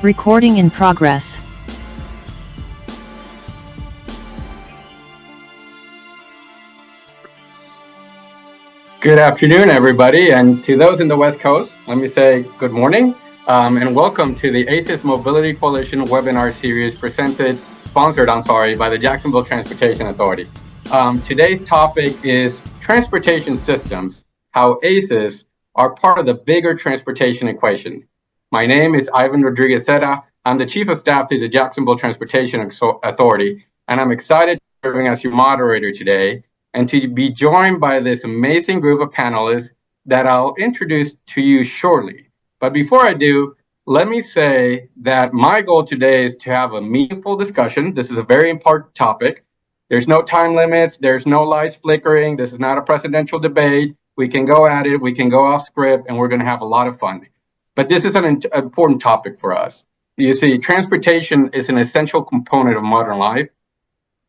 Recording in progress. Good afternoon, everybody. And to those in the West Coast, let me say good morning and welcome to the ACES Mobility Coalition webinar series sponsored by the Jacksonville Transportation Authority. Today's topic is transportation systems, how ACES are part of the bigger transportation equation. My name is Ivan Rodriguez Seda. I'm the Chief of Staff to the Jacksonville Transportation Authority, and I'm excited to be serving as your moderator today and to be joined by this amazing group of panelists that I'll introduce to you shortly. But before I do, let me say that my goal today is to have a meaningful discussion. This is a very important topic. There's no time limits. There's no lights flickering. This is not a presidential debate. We can go at it. We can go off script, and we're going to have a lot of fun. But this is an important topic for us. You see, transportation is an essential component of modern life.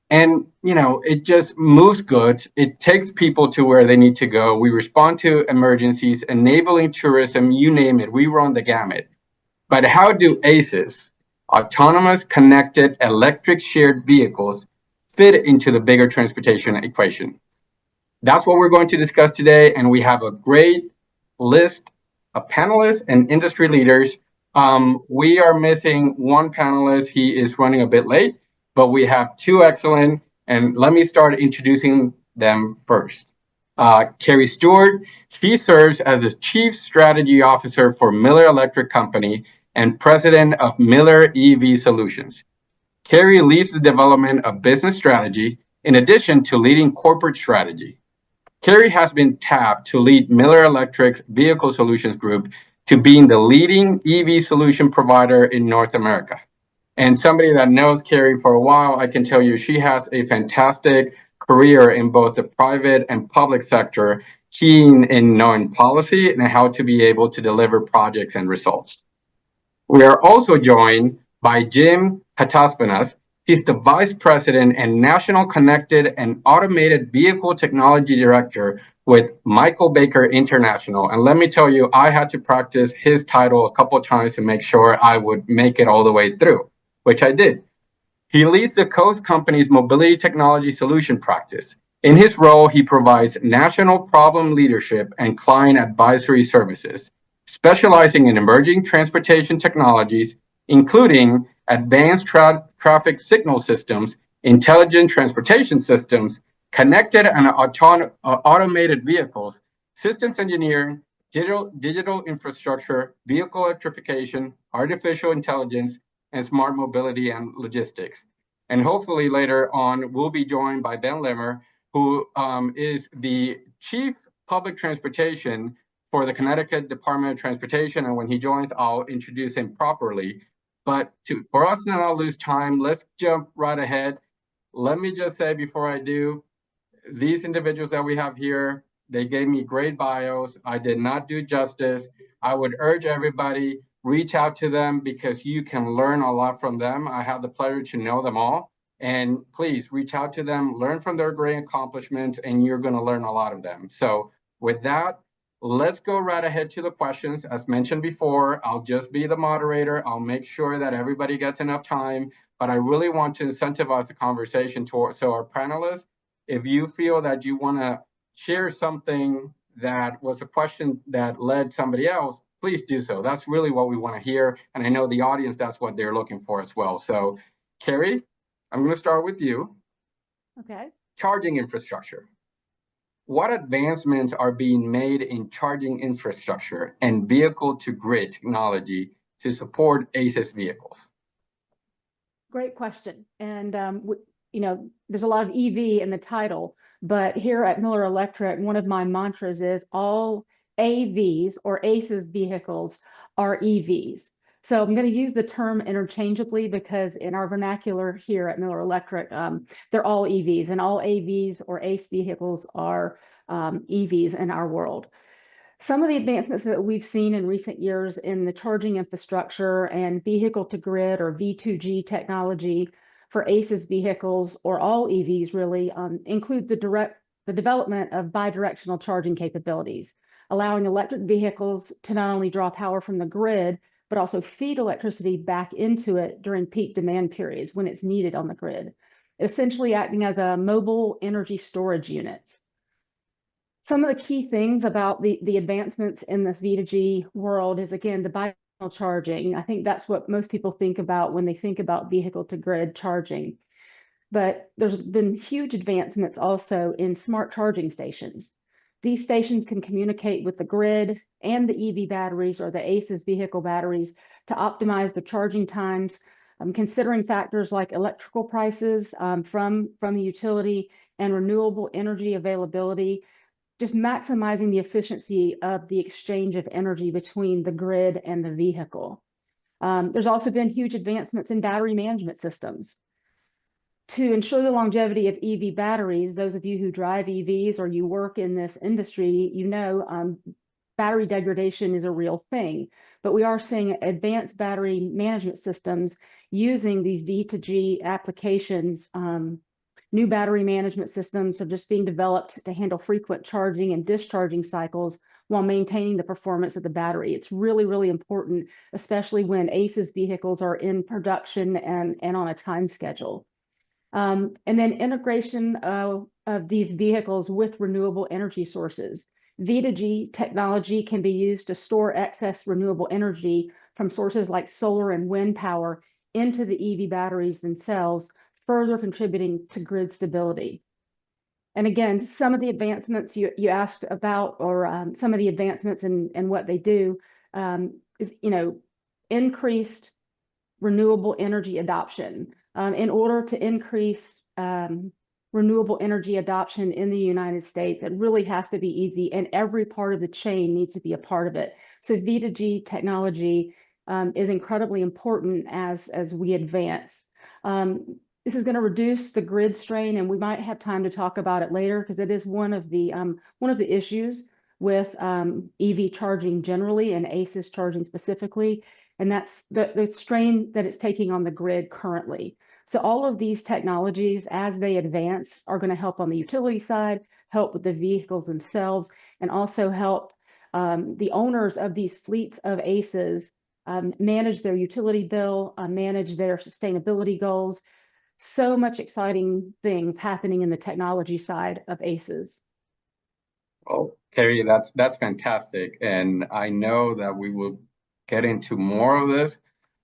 And, it just moves goods. It takes people to where they need to go. We respond to emergencies, enabling tourism, you name it. We run the gamut. But how do ACES, autonomous, connected, electric shared vehicles, fit into the bigger transportation equation? That's what we're going to discuss today. And we have a great list of panelists and industry leaders. We are missing one panelist. He is running a bit late. But we have two excellent, and let me start introducing them first. Kerri Stewart, she serves as the Chief Strategy Officer for Miller Electric Company and President of Miller EV Solutions. Kerri leads the development of business strategy in addition to leading corporate strategy. Kerri has been tapped to lead Miller Electric's Vehicle Solutions Group to being the leading EV solution provider in North America. And somebody that knows Kerri for a while, I can tell you she has a fantastic career in both the private and public sector, keen in knowing policy and how to be able to deliver projects and results. We are also joined by Jim Katsafanas. He's the Vice President and National Connected and Automated Vehicle Technology Director with Michael Baker International. And let me tell you, I had to practice his title a couple of times to make sure I would make it all the way through, which I did. He leads the Coast Company's Mobility Technology Solution practice. In his role, he provides national problem leadership and client advisory services, specializing in emerging transportation technologies, including advanced traffic signal systems, intelligent transportation systems, connected and automated vehicles, systems engineering, digital infrastructure, vehicle electrification, artificial intelligence, and smart mobility and logistics. And hopefully later on, we'll be joined by Ben Limmer, who is the Chief Public Transportation for the Connecticut Department of Transportation. And when he joins, I'll introduce him properly. But for us to not lose time, let's jump right ahead. Let me just say before I do, these individuals that we have here, they gave me great bios. I did not do justice. I would urge everybody, reach out to them because you can learn a lot from them. I have the pleasure to know them all. And please reach out to them, learn from their great accomplishments, and you're going to learn a lot of them. So with that, let's go right ahead to the questions. As mentioned before, I'll just be the moderator. I'll make sure that everybody gets enough time, but I really want to incentivize the conversation so our panelists, if you feel that you want to share something that was a question that led somebody else, please do so. That's really what we want to hear. And I know the audience, that's what they're looking for as well. So, Kerri, I'm going to start with you. Okay. Charging infrastructure. What advancements are being made in charging infrastructure and vehicle-to-grid technology to support ACES vehicles? Great question. And, there's a lot of EV in the title, but here at Miller Electric, one of my mantras is all AVs or ACES vehicles are EVs. So I'm going to use the term interchangeably because in our vernacular here at Miller Electric, they're all EVs, and all AVs or ACE vehicles are EVs in our world. Some of the advancements that we've seen in recent years in the charging infrastructure and vehicle to grid or V2G technology for ACES vehicles or all EVs really include the development of bidirectional charging capabilities, allowing electric vehicles to not only draw power from the grid, but also feed electricity back into it during peak demand periods when it's needed on the grid, essentially acting as a mobile energy storage unit. Some of the key things about the advancements in this V2G world is, again, the bidirectional charging. I think that's what most people think about when they think about vehicle to grid charging. But there's been huge advancements also in smart charging stations. These stations can communicate with the grid and the EV batteries or the ACES vehicle batteries to optimize the charging times, considering factors like electrical prices from the utility and renewable energy availability, just maximizing the efficiency of the exchange of energy between the grid and the vehicle. There's also been huge advancements in battery management systems. To ensure the longevity of EV batteries, those of you who drive EVs or you work in this industry, you know battery degradation is a real thing. But we are seeing advanced battery management systems using these V2G applications. New battery management systems are just being developed to handle frequent charging and discharging cycles while maintaining the performance of the battery. It's really, really important, especially when ACES vehicles are in production and on a time schedule. And then integration of these vehicles with renewable energy sources. V2G technology can be used to store excess renewable energy from sources like solar and wind power into the EV batteries themselves, further contributing to grid stability. And again, some of the advancements you asked about, or some of the advancements in what they do, is, you know, increased renewable energy adoption. In order to increase renewable energy adoption in the United States, it really has to be easy, and every part of the chain needs to be a part of it. So V2G technology is incredibly important as we advance. This is going to reduce the grid strain, and we might have time to talk about it later because it is one of the issues with EV charging generally and ACES charging specifically, and that's the strain that it's taking on the grid currently. So all of these technologies, as they advance, are going to help on the utility side, help with the vehicles themselves, and also help the owners of these fleets of ACES manage their utility bill, manage their sustainability goals. So much exciting things happening in the technology side of ACES. Well, Kerri, that's fantastic. And I know that we will get into more of this,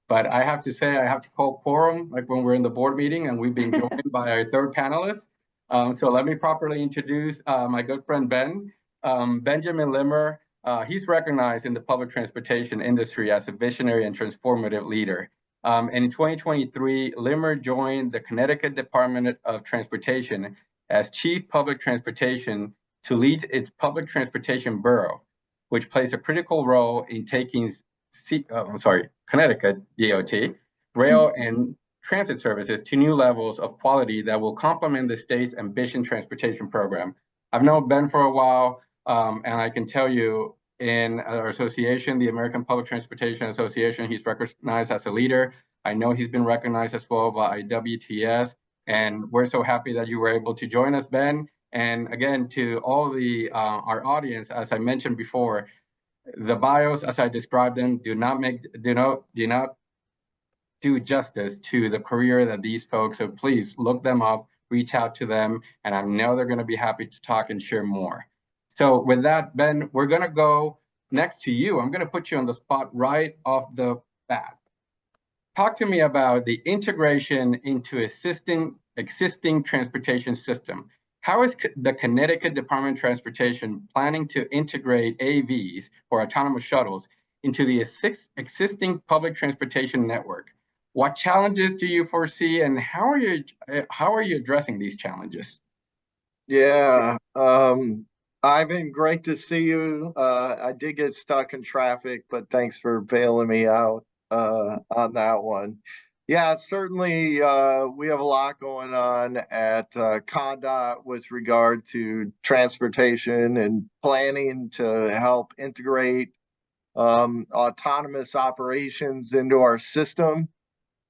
but I have to say, I have to call quorum, like when we're in the board meeting, and we've been joined by our third panelist. So let me properly introduce my good friend, Benjamin Limmer. He's recognized in the public transportation industry as a visionary and transformative leader. And in 2023, Limmer joined the Connecticut Department of Transportation as Chief Public Transportation to lead its public transportation bureau, which plays a critical role in taking Connecticut DOT, rail and transit services to new levels of quality that will complement the state's ambitious transportation program. I've known Ben for a while, and I can tell you, in our association, the American Public Transportation Association, he's recognized as a leader. I know he's been recognized as well by WTS, and we're so happy that you were able to join us, Ben. And again, to all the our audience, as I mentioned before, the bios, as I described them, do not do justice to the career that these folks. So please look them up, reach out to them, and I know they're going to be happy to talk and share more. So with that, Ben, we're going to go next to you. I'm going to put you on the spot right off the bat. Talk to me about the integration into existing transportation system. How is the Connecticut Department of Transportation planning to integrate AVs or autonomous shuttles into the existing public transportation network? What challenges do you foresee, and how are you addressing these challenges? Yeah, Ivan, great to see you. I did get stuck in traffic, but thanks for bailing me out on that one. Yeah, certainly we have a lot going on at CTDOT with regard to transportation and planning to help integrate autonomous operations into our system.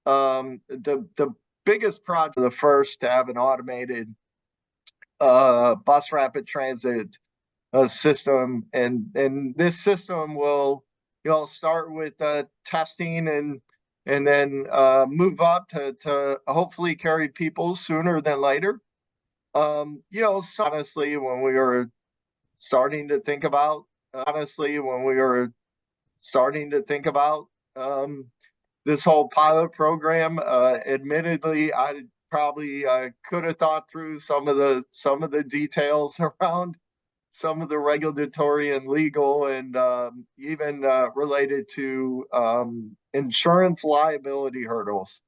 The biggest project, the first to have an automated bus rapid transit system, and this system will start with testing and then move up to hopefully carry people sooner than later. Honestly, when we were starting to think about, this whole pilot program, admittedly, I probably could have thought through some of the details around some of the regulatory and legal and even related to insurance liability hurdles.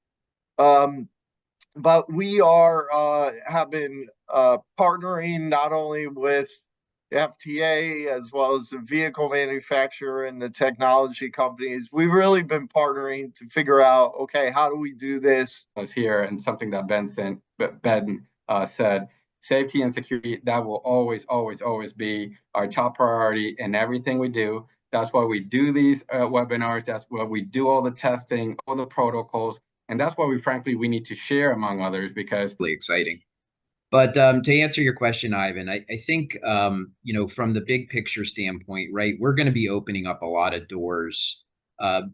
But we have been partnering not only with FTA as well as the vehicle manufacturer and the technology companies. We've really been partnering to figure out, okay, how do we do this? Was here, and something that Ben said, safety and security, that will always, always, always be our top priority in everything we do. That's why we do these webinars. That's why we do all the testing, all the protocols. And that's why we need to share among others, because really exciting. But to answer your question, Ivan, I think, from the big picture standpoint, right, we're going to be opening up a lot of doors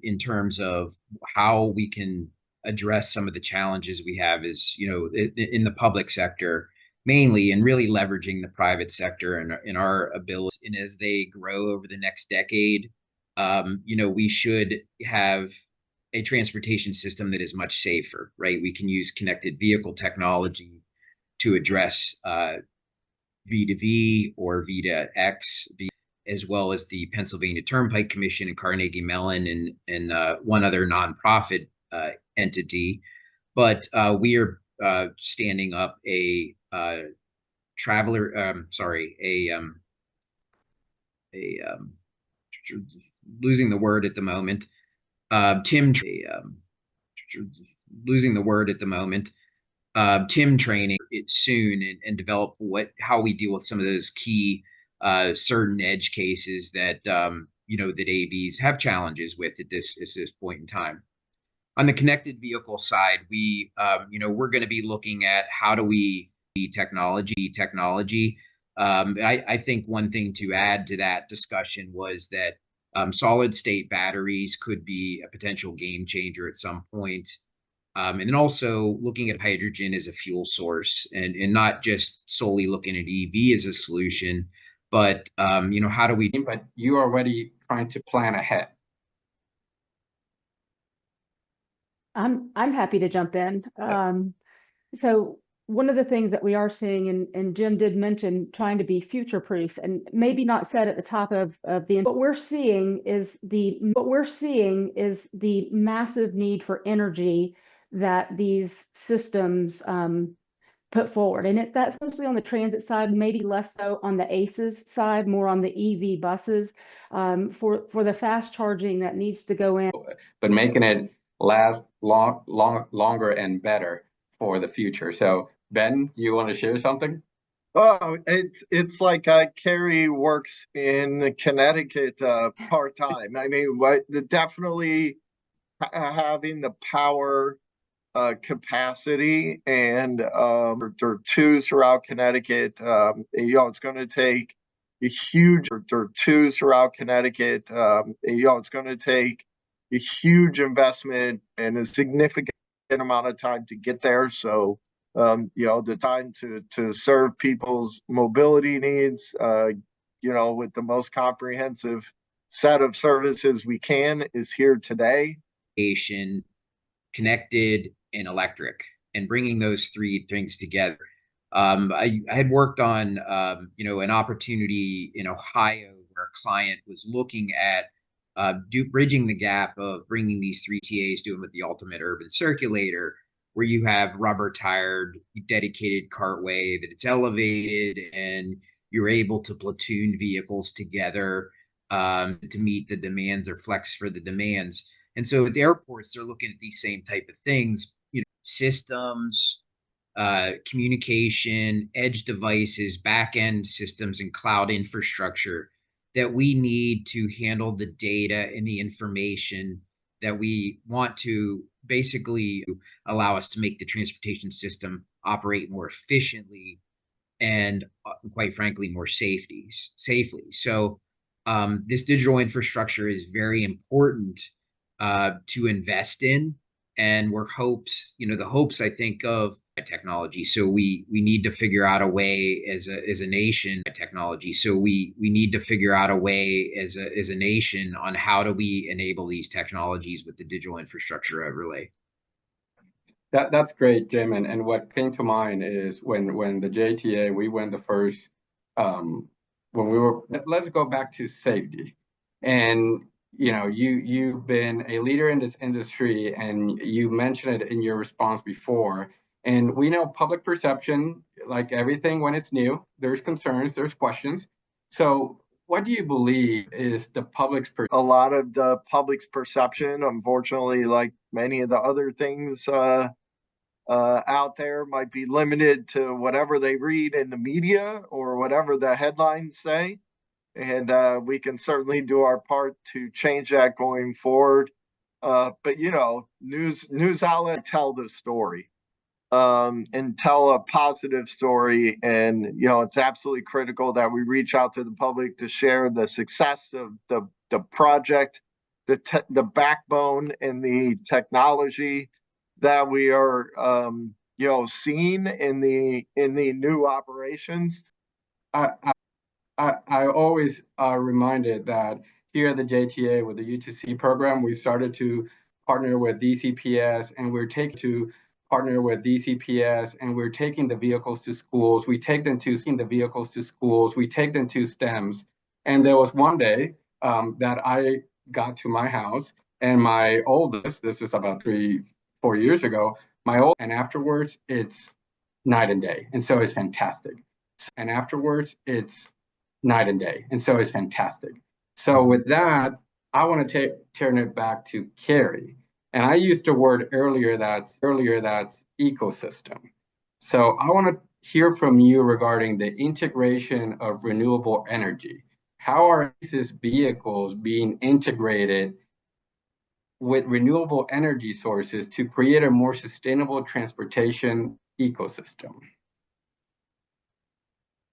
in terms of how we can address some of the challenges we have is, in the public sector mainly, and really leveraging the private sector and in our ability. And as they grow over the next decade, we should have a transportation system that is much safer, right? We can use connected vehicle technology to address V2V or V2X, as well as the Pennsylvania Turnpike Commission and Carnegie Mellon and one other nonprofit entity. But we are standing up a losing the word at the moment. Tim training it soon and develop how we deal with some of those key certain edge cases that that AVs have challenges with at this point in time. On the connected vehicle side, we're going to be looking at how do we technology. I think one thing to add to that discussion was that solid state batteries could be a potential game changer at some point. And then also looking at hydrogen as a fuel source and not just solely looking at EV as a solution, but, how do we... But you are already trying to plan ahead. I'm happy to jump in. So one of the things that we are seeing, and Jim did mention trying to be future proof, and maybe not said at the top of what we're seeing is the massive need for energy that these systems put forward. And that's mostly on the transit side, maybe less so on the ACES side, more on the EV buses for the fast charging that needs to go in. But making it last longer and better for the future. So Ben, you want to share something? Oh, it's like Kerri works in Connecticut part-time. I mean, definitely having the power capacity and there are two throughout Connecticut. It's going to take a huge investment and a significant amount of time to get there. So the time to serve people's mobility needs, with the most comprehensive set of services we can is here today. Connected and electric, and bringing those three things together. I had worked on, an opportunity in Ohio where a client was looking at bridging the gap of bringing these three TAs to them with the ultimate urban circulator, where you have rubber tired, dedicated cartway that it's elevated, and you're able to platoon vehicles together to meet the demands or flex for the demands. And so at the airports, they're looking at these same type of things, systems, communication, edge devices, back-end systems, and cloud infrastructure that we need to handle the data and the information that we want to basically allow us to make the transportation system operate more efficiently and, quite frankly, more safely. So This digital infrastructure is very important to invest in, and we're hopes, the hopes I think of technology. So we need to figure out a way as a nation technology. So we need to figure out a way as a nation on how do we enable these technologies with the digital infrastructure overlay. That's great, Jim. And what came to mind is when the JTA, we went the first, when we were, let's go back to safety. And, you've been a leader in this industry, and you mentioned it in your response before. And we know public perception, like everything when it's new, there's concerns, there's questions. So what do you believe is the public's A lot of the public's perception, unfortunately, like many of the other things out there, might be limited to whatever they read in the media or whatever the headlines say. And we can certainly do our part to change that going forward. But news outlet tell the story, and tell a positive story. And it's absolutely critical that we reach out to the public to share the success of the project, the backbone and the technology that we are seeing in the new operations. I always reminded that here at the JTA with the U2C program, we started to partner with DCPS, and we're taking to partner with DCPS, and we're taking the vehicles to schools. We take them to seeing the vehicles to schools. We take them to STEMs. And there was one day that I got to my house, and my oldest, this is about 3-4 years ago, and afterwards it's night and day. And so it's fantastic. And afterwards it's night and day. And so it's fantastic. So with that, I want to turn it back to Kerri. And I used a word earlier that's ecosystem. So I want to hear from you regarding the integration of renewable energy. How are ACES vehicles being integrated with renewable energy sources to create a more sustainable transportation ecosystem?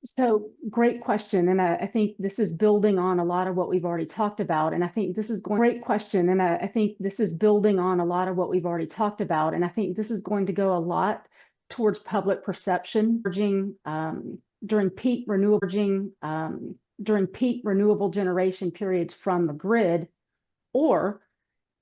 So great question. And I think this is building on a lot of what we've already talked about. And I think this is great question. And I think this is building on a lot of what we've already talked about. And I think this is going to go a lot towards public perception during peak renewable generation periods from the grid, or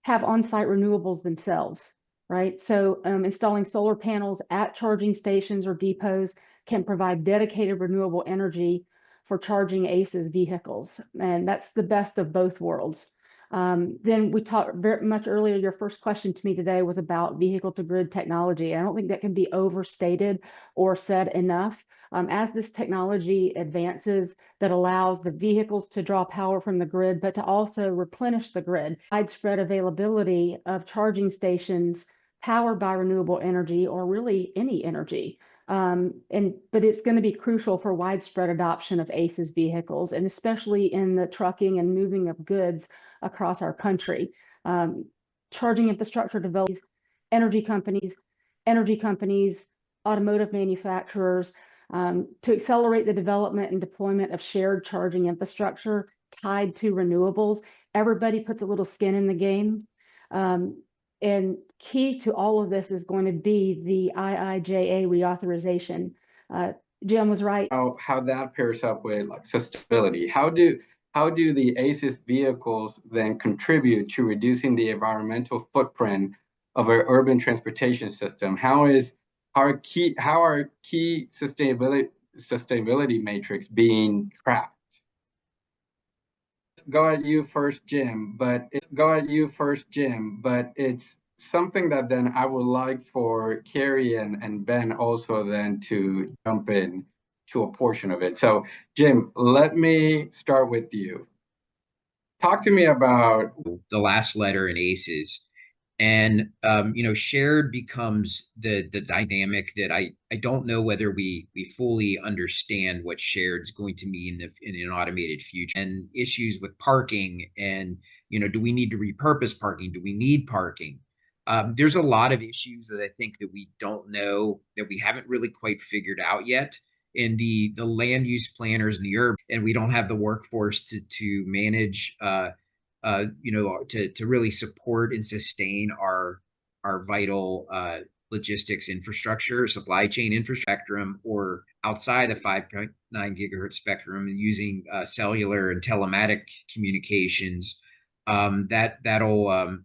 have on-site renewables themselves, right? So installing solar panels at charging stations or depots can provide dedicated renewable energy for charging ACES vehicles. And that's the best of both worlds. Then we talked very much earlier, your first question to me today was about vehicle to grid technology. I don't think that can be overstated or said enough. As this technology advances that allows the vehicles to draw power from the grid, but to also replenish the grid, widespread availability of charging stations powered by renewable energy, or really any energy. But it's going to be crucial for widespread adoption of ACES vehicles, and especially in the trucking and moving of goods across our country. Charging infrastructure developers, energy companies, automotive manufacturers, to accelerate the development and deployment of shared charging infrastructure tied to renewables. Everybody puts a little skin in the game. And key to all of this is going to be the IIJA reauthorization. Jim was right. How that pairs up with like sustainability. How do the ACES vehicles then contribute to reducing the environmental footprint of our urban transportation system? How are key sustainability matrix being tracked? Go at you first, Jim, but it's something that then I would like for Kerri and Ben also then to jump in to a portion of it. So Jim, let me start with you. Talk to me about the last letter in ACES. And shared becomes the dynamic that I don't know whether we fully understand what shared is going to mean in an automated future, and issues with parking, and do we need to repurpose parking? Do we need parking? There's a lot of issues that I think that we don't know, that we haven't really quite figured out yet. and the land use planners in the urban, and we don't have the workforce to manage, to really support and sustain our vital logistics infrastructure, supply chain infrastructure, or outside the 5.9 gigahertz spectrum, and using cellular and telematic communications, that'll